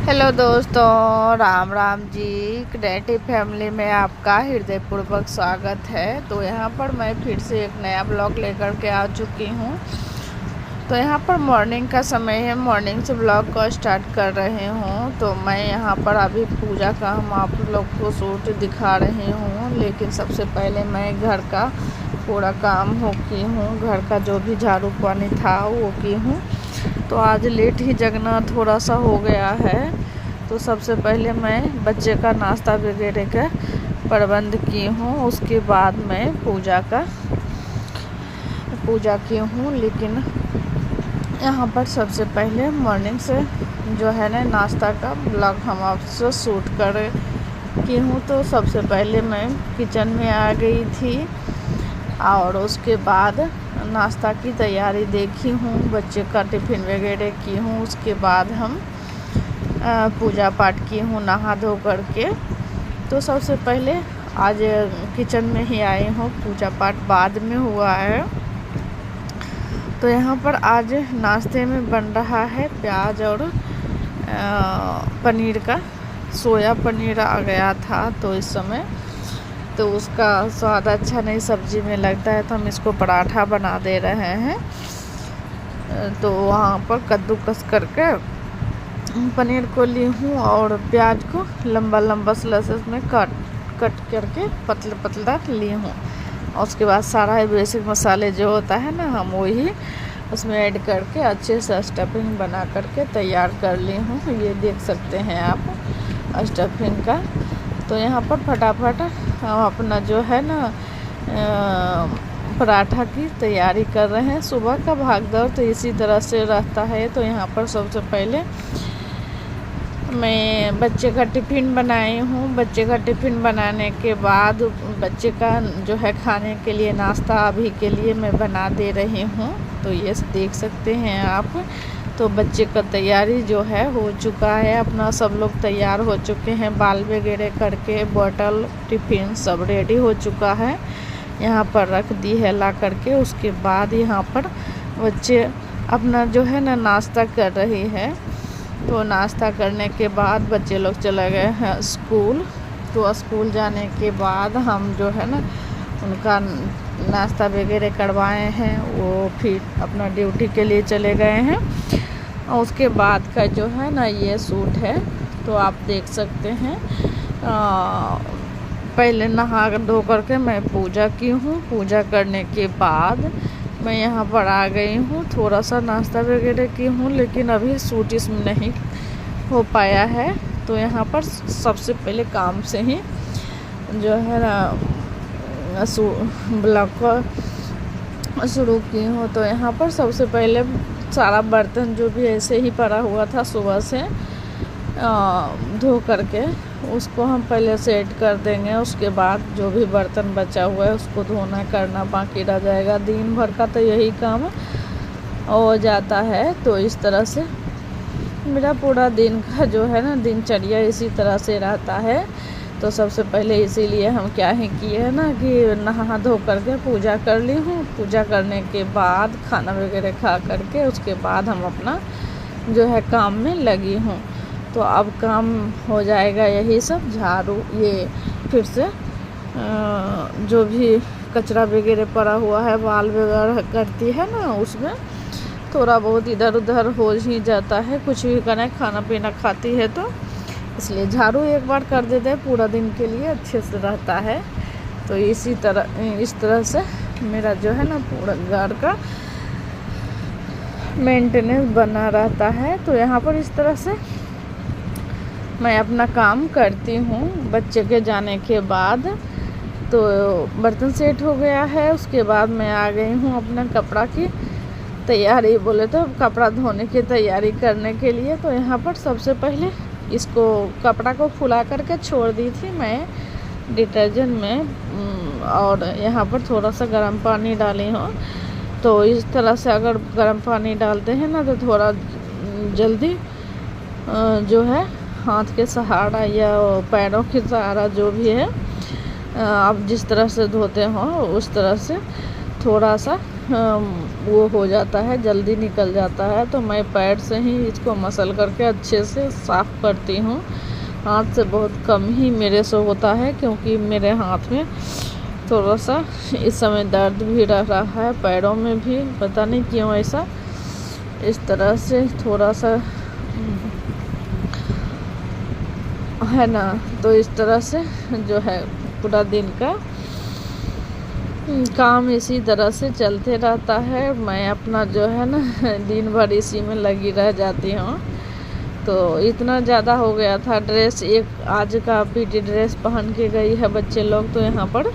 Hello दोस्तों, Ram Ram ji. Creative family में आपका हृदयपूर्वक स्वागत है। तो यहाँ पर मैं फिर से एक नया ब्लॉग लेकर के आ चुकी हूँ। तो यहाँ पर मॉर्निंग का समय है, मॉर्निंग से ब्लॉग को स्टार्ट कर रही हूँ। तो मैं यहाँ पर अभी पूजा का हम आप लोग को शूट दिखा रही हूँ, लेकिन सबसे पहले मैं घर का पूरा काम हो की हूँ। घर का जो भी झाड़ू पानी था वो की हूँ। तो आज लेट ही जगना थोड़ा सा हो गया है। तो सबसे पहले मैं बच्चे का नाश्ता वगैरह का प्रबंध की हूँ, उसके बाद मैं पूजा की हूँ। लेकिन यहाँ पर सबसे पहले मॉर्निंग से जो है ना नाश्ता का ब्लॉग हम आपसे शूट कर की हूँ। तो सबसे पहले मैं किचन में आ गई थी और उसके बाद नाश्ता की तैयारी देखी हूँ, बच्चे का टिफ़िन वगैरह की हूँ। उसके बाद हम पूजा पाठ की हूँ नहा धो करके। तो सबसे पहले आज किचन में ही आई हूँ, पूजा पाठ बाद में हुआ है। तो यहाँ पर आज नाश्ते में बन रहा है प्याज और पनीर का। सोया पनीर आ गया था तो इस समय तो उसका स्वाद अच्छा नहीं सब्जी में लगता है, तो हम इसको पराठा बना दे रहे हैं। तो वहाँ पर कद्दूकस करके पनीर को ली हूँ और प्याज को लंबा लंबा स्लाइसेस में कट करके पतला पतला ली हूँ। और उसके बाद सारा बेसिक मसाले जो होता है ना, हम वही उसमें ऐड करके अच्छे से स्टफिंग बना करके तैयार कर ली हूँ। ये देख सकते हैं आप स्टफिंग का। तो यहाँ पर फटाफट हम अपना जो है ना पराठा की तैयारी कर रहे हैं। सुबह का भागदौड़ तो इसी तरह से रहता है। तो यहाँ पर सबसे पहले मैं बच्चे का टिफ़िन बनाई हूँ। बच्चे का टिफ़िन बनाने के बाद बच्चे का जो है खाने के लिए नाश्ता अभी के लिए मैं बना दे रही हूँ। तो ये देख सकते हैं आप। तो बच्चे का तैयारी जो है हो चुका है, अपना सब लोग तैयार हो चुके हैं, बाल वगैरह करके बॉटल टिफ़िन सब रेडी हो चुका है। यहाँ पर रख दी है ला करके। उसके बाद यहाँ पर बच्चे अपना जो है ना नाश्ता कर रही है। तो नाश्ता करने के बाद बच्चे लोग चले गए हैं स्कूल। तो स्कूल जाने के बाद हम जो है ना उनका नाश्ता वगैरह करवाए हैं, वो फिर अपना ड्यूटी के लिए चले गए हैं। और उसके बाद का जो है ना ये सूट है, तो आप देख सकते हैं। पहले नहा धो करके मैं पूजा की हूँ। पूजा करने के बाद मैं यहाँ पर आ गई हूँ, थोड़ा सा नाश्ता वगैरह की हूँ, लेकिन अभी सूट इसमें नहीं हो पाया है। तो यहाँ पर सबसे पहले काम से ही जो है ना ब्लॉग को शुरू की हूँ। तो यहाँ पर सबसे पहले सारा बर्तन जो भी ऐसे ही पड़ा हुआ था सुबह से धो करके उसको हम पहले सेट कर देंगे। उसके बाद जो भी बर्तन बचा हुआ है उसको धोना करना बाकी रह जाएगा। दिन भर का तो यही काम हो जाता है। तो इस तरह से मेरा पूरा दिन का जो है ना दिनचर्या इसी तरह से रहता है। तो सबसे पहले इसीलिए हम क्या ही किए हैं ना कि नहा धो करके पूजा कर ली हूँ। पूजा करने के बाद खाना वगैरह खा करके उसके बाद हम अपना जो है काम में लगी हूँ। तो अब काम हो जाएगा यही सब झाड़ू, ये फिर से जो भी कचरा वगैरह पड़ा हुआ है बाल वगैरह करती है ना, उसमें थोड़ा बहुत इधर उधर हो ही जाता है। कुछ भी करें खाना पीना खाती है तो इसलिए झाड़ू एक बार कर देते हैं, पूरा दिन के लिए अच्छे से रहता है। तो इस तरह से मेरा जो है ना पूरा घर का मेंटेनेंस बना रहता है। तो यहाँ पर इस तरह से मैं अपना काम करती हूँ। बच्चे के जाने के बाद तो बर्तन सेट हो गया है। उसके बाद मैं आ गई हूँ अपना कपड़ा की तैयारी, बोले तो कपड़ा धोने की तैयारी करने के लिए। तो यहाँ पर सबसे पहले इसको कपड़ा को फुला करके छोड़ दी थी मैं डिटर्जेंट में, और यहाँ पर थोड़ा सा गर्म पानी डाली हूँ। तो इस तरह से अगर गर्म पानी डालते हैं ना तो थोड़ा जल्दी जो है हाथ के सहारा या पैरों के सहारा जो भी है आप जिस तरह से धोते हो उस तरह से थोड़ा सा वो हो जाता है, जल्दी निकल जाता है। तो मैं पैड से ही इसको मसल करके अच्छे से साफ़ करती हूँ। हाथ से बहुत कम ही मेरे से होता है, क्योंकि मेरे हाथ में थोड़ा सा इस समय दर्द भी रह रहा है, पैरों में भी, पता नहीं क्यों ऐसा। इस तरह से थोड़ा सा है ना। तो इस तरह से जो है पूरा दिन का काम इसी तरह से चलते रहता है। मैं अपना जो है ना दिन भर इसी में लगी रह जाती हूँ। तो इतना ज़्यादा हो गया था। ड्रेस एक आज का पीटी ड्रेस पहन के गई है बच्चे लोग, तो यहाँ पर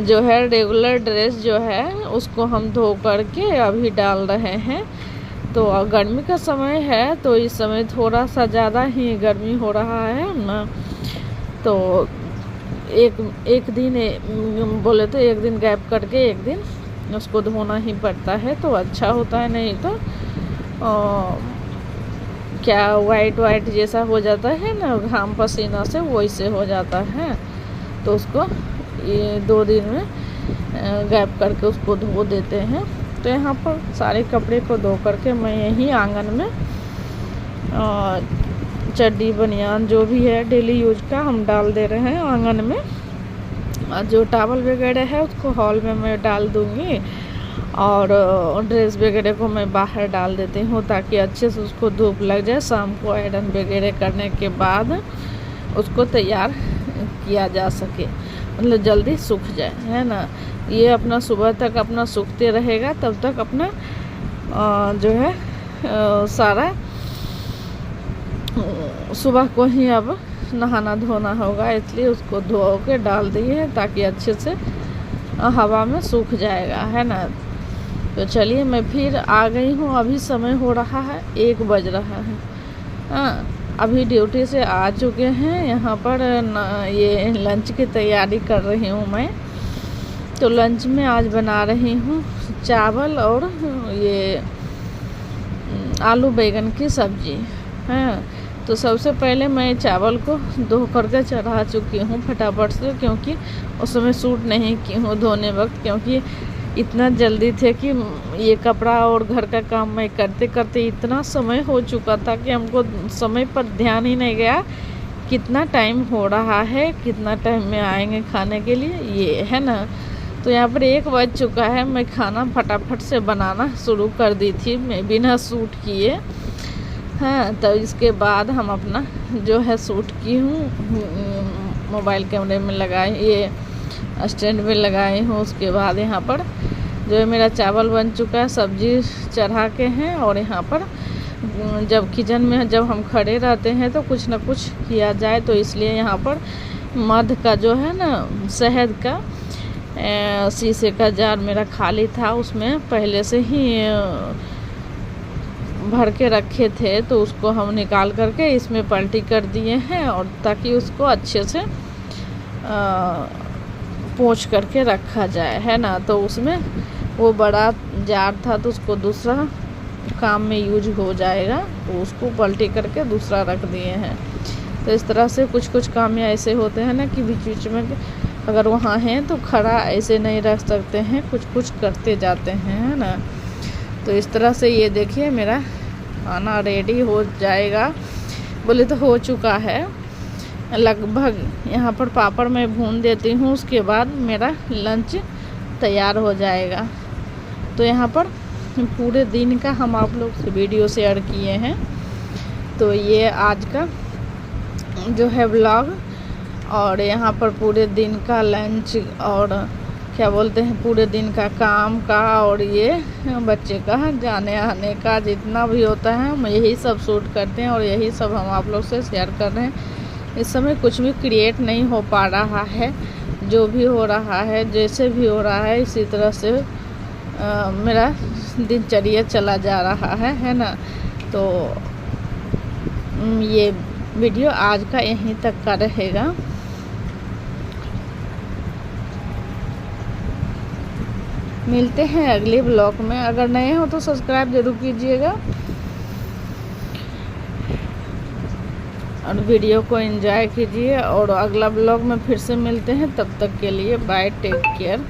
जो है रेगुलर ड्रेस जो है उसको हम धो करके अभी डाल रहे हैं। तो गर्मी का समय है, तो इस समय थोड़ा सा ज़्यादा ही गर्मी हो रहा है ना। तो एक दिन बोले तो एक दिन गैप करके एक दिन उसको धोना ही पड़ता है, तो अच्छा होता है। नहीं तो क्या वाइट जैसा हो जाता है ना घाम पसीना से, वैसे हो जाता है। तो उसको ये 2 दिन में गैप करके उसको धो देते हैं। तो यहाँ पर सारे कपड़े को धो करके मैं यहीं आंगन में चड्डी बनियान जो भी है डेली यूज का हम डाल दे रहे हैं आंगन में। और जो टावल वगैरह है उसको हॉल में मैं डाल दूँगी, और ड्रेस वगैरह को मैं बाहर डाल देती हूँ, ताकि अच्छे से उसको धूप लग जाए। शाम को आयरन वगैरह करने के बाद उसको तैयार किया जा सके, मतलब जल्दी सूख जाए, है ना। ये अपना सुबह तक अपना सूखते रहेगा, तब तक अपना जो है सारा सुबह को ही अब नहाना धोना होगा, इसलिए उसको धो के डाल दिए ताकि अच्छे से हवा में सूख जाएगा, है ना। तो चलिए मैं फिर आ गई हूँ। अभी समय हो रहा है 1 बज रहा है। हाँ, अभी ड्यूटी से आ चुके हैं। यहाँ पर ये लंच की तैयारी कर रही हूँ मैं। तो लंच में आज बना रही हूँ चावल और ये आलू बैंगन की सब्जी। हाँ, तो सबसे पहले मैं चावल को धो करके चढ़ा चुकी हूँ फटाफट से, क्योंकि उस समय सूट नहीं की हूँ धोने वक्त, क्योंकि इतना जल्दी थे कि ये कपड़ा और घर का काम मैं करते करते इतना समय हो चुका था कि हमको समय पर ध्यान ही नहीं गया कितना टाइम हो रहा है, कितना टाइम में आएंगे खाने के लिए, ये है ना। तो यहाँ पर 1 बज चुका है। मैं खाना फटाफट से बनाना शुरू कर दी थी मैं बिना सूट किए। हाँ, तो इसके बाद हम अपना जो है सूट की हूँ, मोबाइल कैमरे में लगाए, ये स्टैंड में लगाई हूँ। उसके बाद यहाँ पर जो है मेरा चावल बन चुका है, सब्जी चढ़ा के हैं। और यहाँ पर जब किचन में जब हम खड़े रहते हैं तो कुछ ना कुछ किया जाए, तो इसलिए यहाँ पर मध का जो है ना शहद का शीशे का जार मेरा खाली था, उसमें पहले से ही भर के रखे थे, तो उसको हम निकाल करके इसमें पलटी कर दिए हैं, और ताकि उसको अच्छे से पोंछ करके रखा जाए, है ना। तो उसमें वो बड़ा जार था, तो उसको दूसरा काम में यूज हो जाएगा, तो उसको पलटी करके दूसरा रख दिए हैं। तो इस तरह से कुछ काम ऐसे होते हैं ना कि बीच बीच में अगर वहाँ हैं तो खड़ा ऐसे नहीं रख सकते हैं, कुछ करते जाते हैं, है ना। तो इस तरह से ये देखिए मेरा खाना रेडी हो जाएगा, बोले तो हो चुका है लगभग। यहाँ पर पापड़ मैं भून देती हूँ, उसके बाद मेरा लंच तैयार हो जाएगा। तो यहाँ पर पूरे दिन का हम आप लोग से वीडियो शेयर किए हैं। तो ये आज का जो है व्लॉग, और यहाँ पर पूरे दिन का लंच और क्या बोलते हैं पूरे दिन का काम का, और ये बच्चे का जाने आने का जितना भी होता है हम यही सब शूट करते हैं, और यही सब हम आप लोग से शेयर कर रहे हैं। इस समय कुछ भी क्रिएट नहीं हो पा रहा है, जो भी हो रहा है जैसे भी हो रहा है इसी तरह से मेरा दिनचर्या चला जा रहा है ना। तो ये वीडियो आज का यहीं तक का रहेगा। मिलते हैं अगले ब्लॉग में। अगर नए हो तो सब्सक्राइब जरूर कीजिएगा, और वीडियो को एंजॉय कीजिए। और अगला ब्लॉग में फिर से मिलते हैं, तब तक के लिए बाय, टेक केयर।